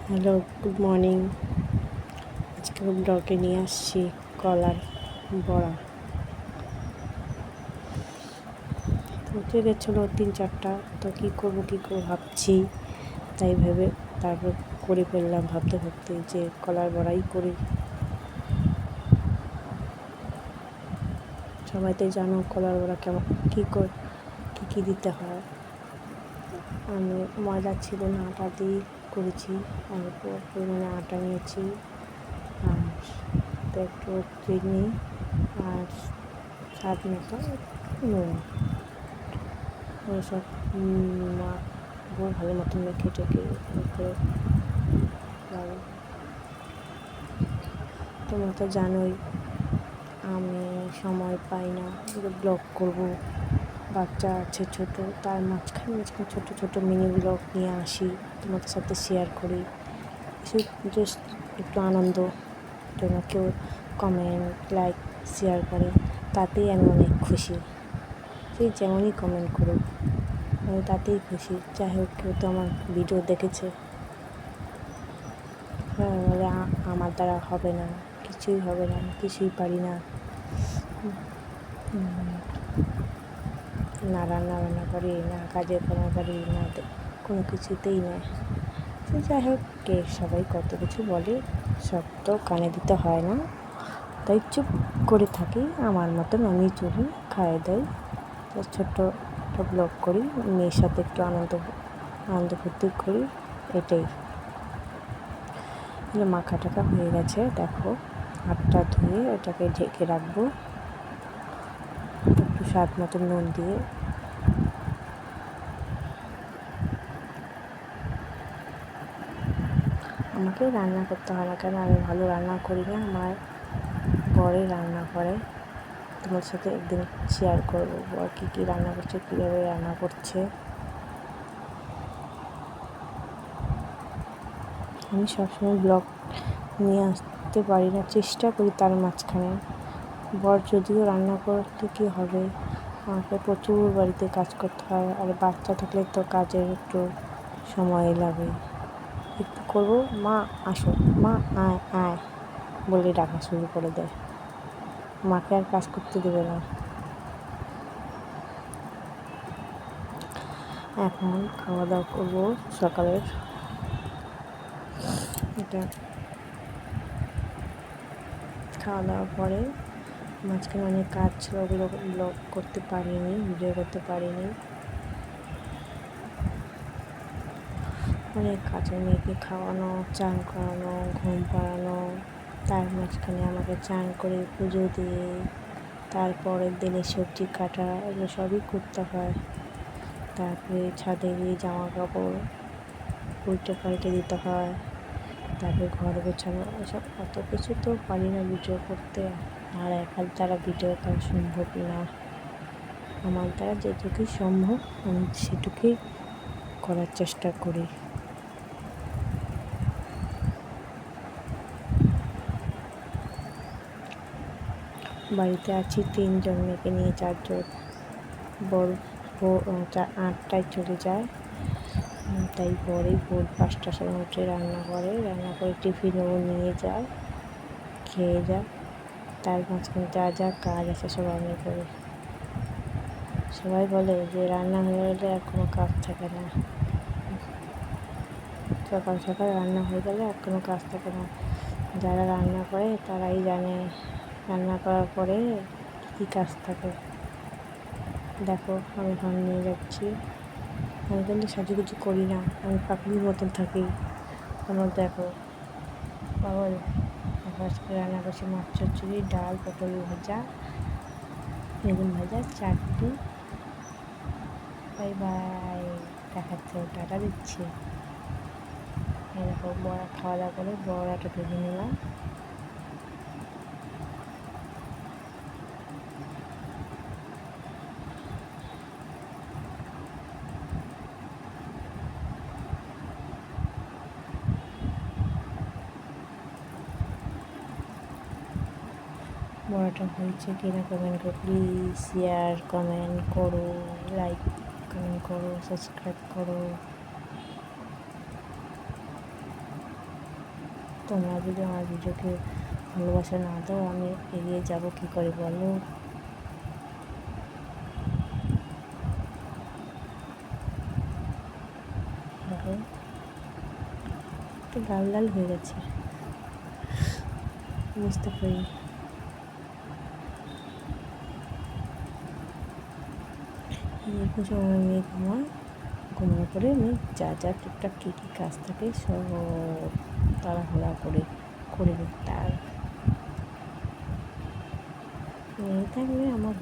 Hello, good morning. আজকে ব্লগে নিয়ে আসছি কলার বড়া। তো উঠে গেছিলো 3-4টা, তো কী করবো ভাবছি। তাই ভেবে তারপর করে ফেললাম ভাবতে ভাবতে যে কলার বড়াই করি। সবাই তো জানো কলার বড়া কেমন কী দিতে হয়। আমি ময়দা ছিল না, আটা দিয়ে করেছি। অল্প পরিমাণে আটা নিয়েছি আর একটু চিনি আর স্বাদ মতো নুন সব মাখবো ভালো মতো মেখে টেকে করে। তোমরা তো জানোই আমি সময় পাই না, ব্লগ করবো। বাচ্চা আছে ছোটো, তার মাঝখানে ছোটো ছোটো মিনি ব্লগ নিয়ে আসি, তোমাদের সাথে শেয়ার করি। জাস্ট একটু আনন্দ, তোমরা কেউ কমেন্ট লাইক শেয়ার করে, তাতেই আমি অনেক খুশি। সেই যেমনই কমেন্ট করুক আমি তাতেই খুশি। যাই হোক, কেউ তো আমার ভিডিও দেখেছে, বলে আমার দ্বারা হবে না, কিছুই হবে না, কিছুই পারি না, না রান্না করি না, কাজে কর্ম পারি না, কোনো কিছুতেই না। তো যাই হোক, সবাই কত কিছু বলে, সব তো কানে দিতে হয় না, তাই চুপ করে থাকি। আমার মতন আমি চলি, খাইয়ে দেয়, ছোট্ট একটা ব্লগ করি, মেয়ের সাথে একটু আনন্দ ফুর্তি করি, এটাই। মাখা টাকা হয়ে গেছে, দেখো হাতটা ধুয়ে এটাকে ঢেকে রাখবো একটু স্বাদ মতো নুন দিয়ে। আমাকে রান্না করতে হয় না, কেন আমি ভালো রান্না করি না, আমার বরে রান্না করে। তোমার সাথে একদিন শেয়ার করবো বর কী রান্না করছে, কীভাবে রান্না করছে। আমি সবসময় ব্লগ নিয়ে আসতে পারি না, চেষ্টা করি তার মাঝখানে। বর যদিও রান্না করতে কী হবে, আমাকে প্রচুর বাড়িতে কাজ করতে হয়, আর বাচ্চা থাকলে তো কাজের একটু সময় লাগে। একটু করবো, মা আসো, মা আয় আয় বলে ডাকা শুরু করে দেয়, মাকে আর কাজ করতে দেবে না। এখন খাওয়া দাওয়া করবো সকালের। এটা খাওয়া দাওয়ার পরে মাঝখানে অনেক কাজ ছিল, ওগুলো ব্লগ করতে পারিনি, ভিডিও করতে পারিনি। অনেক কাজ, মেয়েকে খাওয়ানো, চান করানো, ঘুম পাড়ানো, তার মাঝখানে আমাকে চান করে পুজো দিয়ে তারপরের দিনে সবজি কাটা, এগুলো সবই করতে হয়। তারপরে ছাদে গিয়ে জামা কাপড় পাল্টে দিতে হয়, তারপরে ঘর গোছানো, এসব অত কিছু তো পারি না ভিডিও করতে, আর একার দ্বারা ভিডিও করা সম্ভব না। আমার দ্বারা যেটুকুই সম্ভব আমি সেটুকুই করার চেষ্টা করি। বাড়িতে আছি 3জন, মেয়েকে নিয়ে 4জন। বড় 8টায় চলে যায়, তাই ভোর 5টার সময় উঠে রান্না করে টিফিনও নিয়ে যায়, খেয়ে যায়। তার মাঝখানে যা কাজ আছে সব আমি করি। সবাই বলে যে রান্না হয়ে গেলে আর কোনো কাজ থাকে না, সকাল সকাল রান্না হয়ে গেলে আর কোনো কাজ থাকে না। যারা রান্না করে তারাই জানে রান্না করার পরে কী কাজ থাকে। দেখো আমি এখন নিয়ে যাচ্ছি, আমি কিন্তু সাজুগুজু করি না, আমি পাখির মতন থাকি। আমার দেখো পাগল। আজকে রান্না করছি মাছ চচ্চড়ি, ডাল, পটল ভাজা, বেগুন ভাজা, চাটনি। বাই বাই, দেখাচ্ছে, টাটা দিচ্ছি। এরকম বড়া খাওয়া দাওয়া করে বড়াটা ভেজে নিলাম। বড়াটা হয়েছে কিনা কমেন্ট করো প্লিজ, শেয়ার কমেন্ট করো, লাইক কমেন্ট করো, সাবস্ক্রাইব করো। তোমরা যদি আমার ভিডিওকে ভালোবাসা না দাও আমি এগিয়ে যাব কী করে বলো। দেখো একটু লাল লাল হয়ে গেছে, বুঝতে পারি। এরকম সময় মেয়ে ঘুমানোর পরে আমি যা যা টুকটাক কী কী কাজ থাকে সব তাড়াহুড়া করে নিই। তার মেয়ে থাকলে আমার